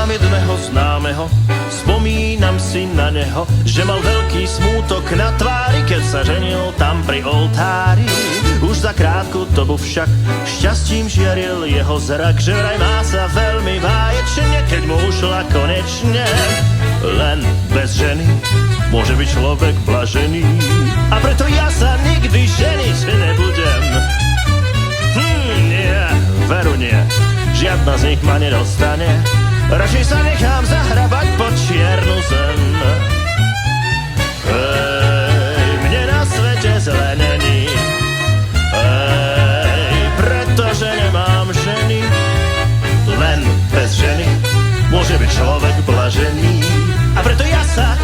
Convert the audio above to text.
Poznám jedného známeho, spomínam si na neho, že mal veľký smútok na tvári, keď sa ženil tam pri oltári. Už za krátku dobu však šťastím žiaril jeho zrak, že vraj má sa veľmi báječne, keď mu ušla konečne. Len bez ženy môže byť človek blažený, a preto ja sa nikdy ženiť nebudem. Nie, veru nie, žiadna z nich ma nedostane. Radšej sa nechám zahrabať pod čiernu zem. Hej, mne na svete zle není, hej, pretože nemám ženy. Len bez ženy môže byť človek blažený, a preto ja sa